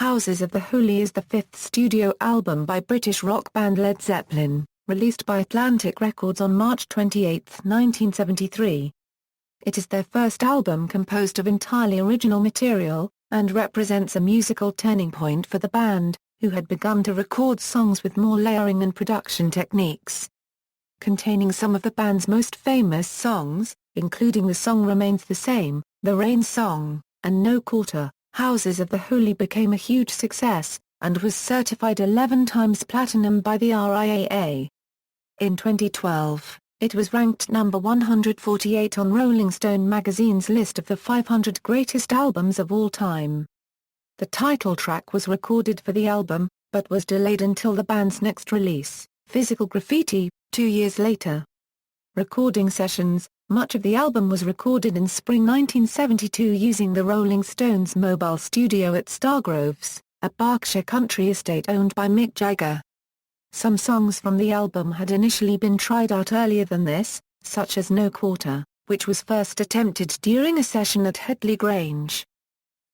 Houses of the Holy is the fifth studio album by British rock band Led Zeppelin, released by Atlantic Records on March 28, 1973. It is their first album composed of entirely original material, and represents a musical turning point for the band, who had begun to record songs with more layering and production techniques. Containing some of the band's most famous songs, including the song Remains the Same, The Rain Song, and No Quarter, Houses of the Holy became a huge success, and was certified 11 times platinum by the RIAA. In 2012, it was ranked number 148 on Rolling Stone magazine's list of the 500 greatest albums of all time. The title track was recorded for the album, but was delayed until the band's next release, Physical Graffiti, 2 years later. Recording sessions. Much of the album was recorded in spring 1972 using the Rolling Stones' mobile studio at Stargroves, a Berkshire country estate owned by Mick Jagger. Some songs from the album had initially been tried out earlier than this, such as No Quarter, which was first attempted during a session at Hetley Grange.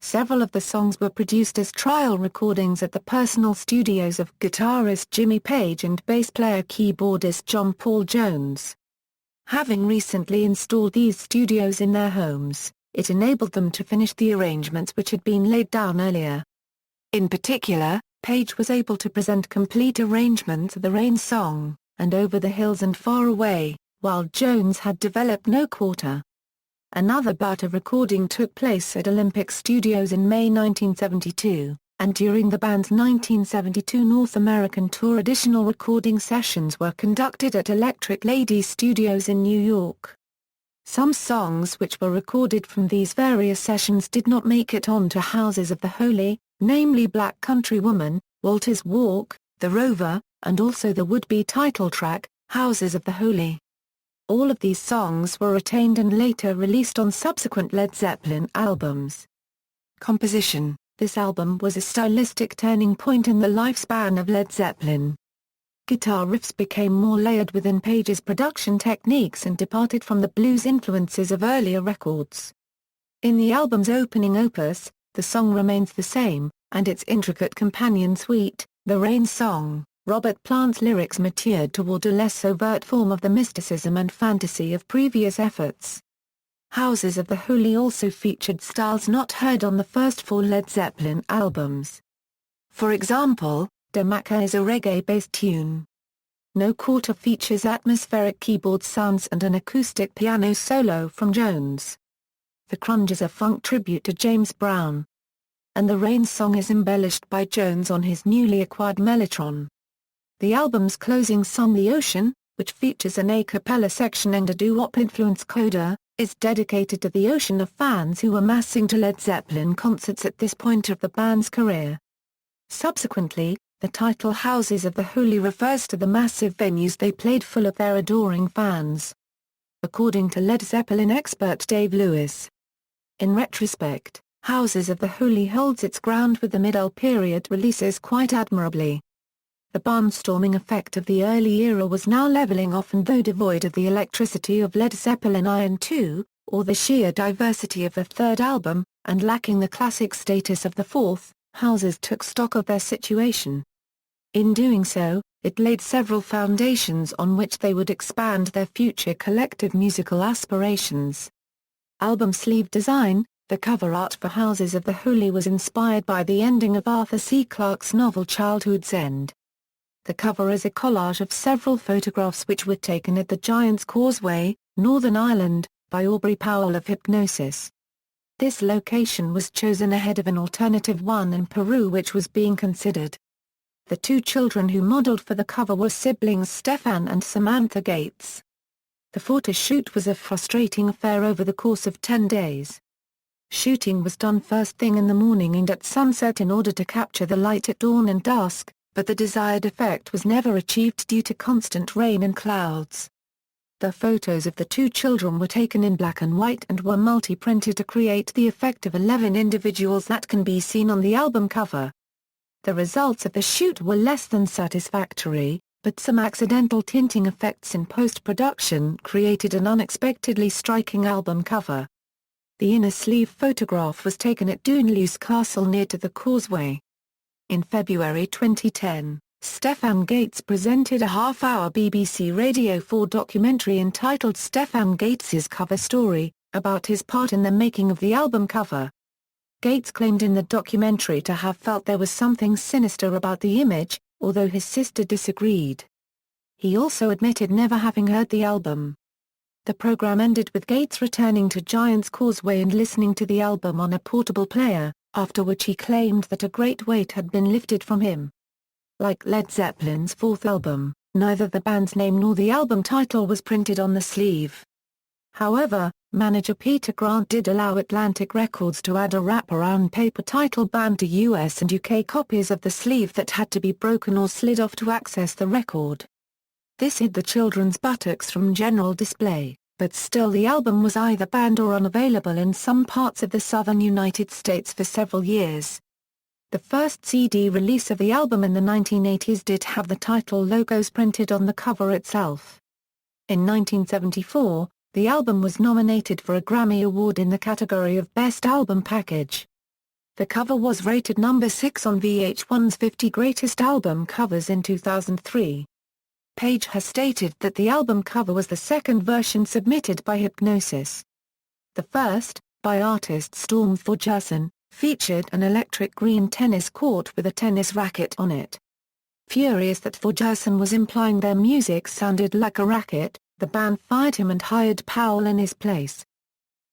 Several of the songs were produced as trial recordings at the personal studios of guitarist Jimmy Page and bass player-keyboardist John Paul Jones. Having recently installed these studios in their homes, it enabled them to finish the arrangements which had been laid down earlier. In particular, Page was able to present complete arrangements of The Rain Song, and Over the Hills and Far Away, while Jones had developed No Quarter. Another bout of recording took place at Olympic Studios in May 1972, and during the band's 1972 North American tour additional recording sessions were conducted at Electric Lady Studios in New York. Some songs which were recorded from these various sessions did not make it onto Houses of the Holy, namely Black Country Woman, Walter's Walk, The Rover, and also the would-be title track, Houses of the Holy. All of these songs were retained and later released on subsequent Led Zeppelin albums. Composition. This album was a stylistic turning point in the lifespan of Led Zeppelin. Guitar riffs became more layered within Page's production techniques and departed from the blues influences of earlier records. In the album's opening opus, the song Remains the Same, and its intricate companion suite, The Rain Song, Robert Plant's lyrics matured toward a less overt form of the mysticism and fantasy of previous efforts. Houses of the Holy also featured styles not heard on the first 4 Led Zeppelin albums. For example, Da Maca is a reggae-based tune. No Quarter features atmospheric keyboard sounds and an acoustic piano solo from Jones. The Crunge is a funk tribute to James Brown. And The Rain Song is embellished by Jones on his newly acquired Mellotron. The album's closing song The Ocean, which features an a cappella section and a doo-wop-influenced coda, is dedicated to the ocean of fans who were massing to Led Zeppelin concerts at this point of the band's career. Subsequently, the title Houses of the Holy refers to the massive venues they played full of their adoring fans. According to Led Zeppelin expert Dave Lewis. In retrospect, Houses of the Holy holds its ground with the middle period releases quite admirably. The barnstorming effect of the early era was now leveling off, and though devoid of the electricity of Led Zeppelin I & II, or the sheer diversity of the third album, and lacking the classic status of the fourth, Houses took stock of their situation. In doing so, it laid several foundations on which they would expand their future collective musical aspirations. Album sleeve design. The cover art for Houses of the Holy was inspired by the ending of Arthur C. Clarke's novel Childhood's End. The cover is a collage of several photographs which were taken at the Giant's Causeway, Northern Ireland, by Aubrey Powell of Hypnosis. This location was chosen ahead of an alternative one in Peru which was being considered. The 2 children who modeled for the cover were siblings Stefan and Samantha Gates. The photo shoot was a frustrating affair over the course of 10 days. Shooting was done first thing in the morning and at sunset in order to capture the light at dawn and dusk, but the desired effect was never achieved due to constant rain and clouds. The photos of the 2 children were taken in black and white and were multi-printed to create the effect of 11 individuals that can be seen on the album cover. The results of the shoot were less than satisfactory, but some accidental tinting effects in post-production created an unexpectedly striking album cover. The inner sleeve photograph was taken at Doonloos Castle near to the causeway. In February 2010, Stefan Gates presented a half-hour BBC Radio 4 documentary entitled Stefan Gates's Cover Story, about his part in the making of the album cover. Gates claimed in the documentary to have felt there was something sinister about the image, although his sister disagreed. He also admitted never having heard the album. The program ended with Gates returning to Giant's Causeway and listening to the album on a portable player, after which he claimed that a great weight had been lifted from him. Like Led Zeppelin's fourth album, neither the band's name nor the album title was printed on the sleeve. However, manager Peter Grant did allow Atlantic Records to add a wraparound paper title band to US and UK copies of the sleeve that had to be broken or slid off to access the record. This hid the children's buttocks from general display, but still the album was either banned or unavailable in some parts of the southern United States for several years. The first CD release of the album in the 1980s did have the title logos printed on the cover itself. In 1974, the album was nominated for a Grammy Award in the category of Best Album Package. The cover was rated number 6 on VH1's 50 Greatest Album Covers in 2003. Page has stated that the album cover was the second version submitted by Hipgnosis. The first, by artist Storm Thorgerson, featured an electric green tennis court with a tennis racket on it. Furious that Thorgerson was implying their music sounded like a racket, the band fired him and hired Powell in his place.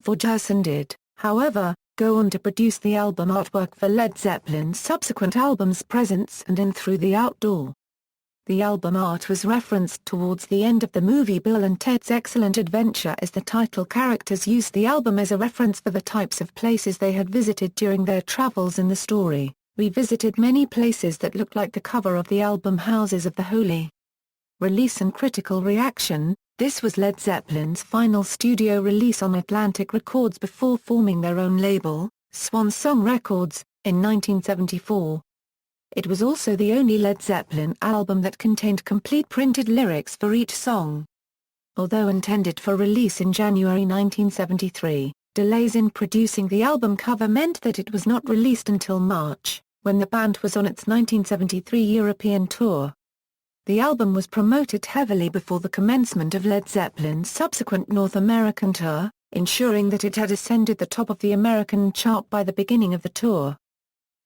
Thorgerson did, however, go on to produce the album artwork for Led Zeppelin's subsequent albums Presence and In Through the Outdoor. The album art was referenced towards the end of the movie Bill and Ted's Excellent Adventure as the title characters used the album as a reference for the types of places they had visited during their travels in the story. We visited many places that looked like the cover of the album Houses of the Holy. Release and critical reaction. This was Led Zeppelin's final studio release on Atlantic Records before forming their own label, Swan Song Records, in 1974. It was also the only Led Zeppelin album that contained complete printed lyrics for each song. Although intended for release in January 1973, delays in producing the album cover meant that it was not released until March, when the band was on its 1973 European tour. The album was promoted heavily before the commencement of Led Zeppelin's subsequent North American tour, ensuring that it had ascended the top of the American chart by the beginning of the tour.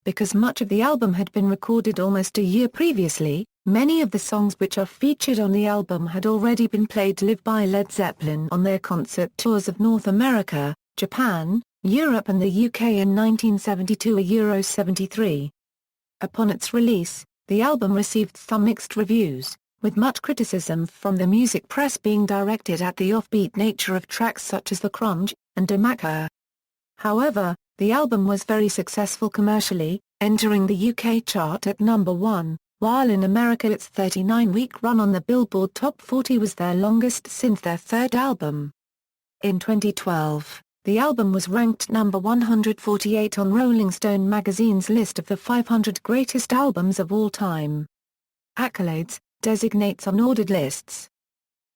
Because much of the album had been recorded almost a year previously, many of the songs which are featured on the album had already been played live by Led Zeppelin on their concert tours of North America, Japan, Europe and the UK in 1972 and Euro 73. Upon its release, the album received some mixed reviews, with much criticism from the music press being directed at the offbeat nature of tracks such as The Crunch and Damaka. However, the album was very successful commercially, entering the UK chart at number 1, while in America its 39-week run on the Billboard Top 40 was their longest since their third album. In 2012, the album was ranked number 148 on Rolling Stone magazine's list of the 500 greatest albums of all time. Accolades, designates on ordered lists.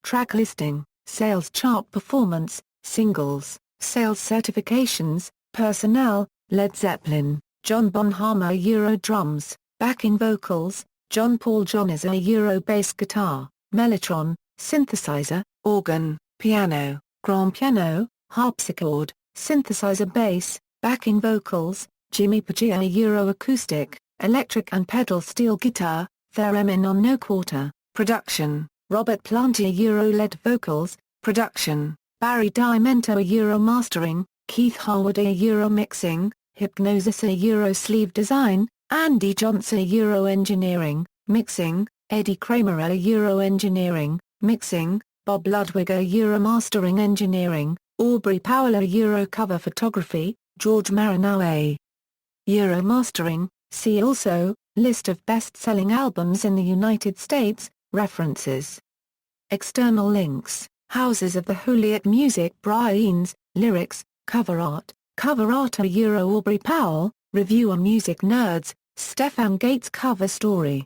Track listing, sales chart performance, singles, sales certifications, personnel, Led Zeppelin, John Bonhammer Euro drums, backing vocals, John Paul Jones Euro bass guitar, mellotron, synthesizer, organ, piano, grand piano, harpsichord, synthesizer bass, backing vocals, Jimmy Page Euro acoustic, electric and pedal steel guitar, theremin on no quarter, production, Robert Plant Euro lead vocals, production, Barry Dimento Euro mastering, Keith Harwood Euro mixing, Hipgnosis Euro sleeve design, Andy Johnson Euro engineering, mixing, Eddie Kramer Euro engineering, mixing, Bob Ludwig Euro mastering engineering, Aubrey Powell Euro cover photography, George Marinow Euro mastering. See also, list of best-selling albums in the United States, references. External links, Houses of the Holy at Music Brian's, lyrics, cover art Euro Aubrey Powell, review on Music Nerds, Stefan Gates cover story.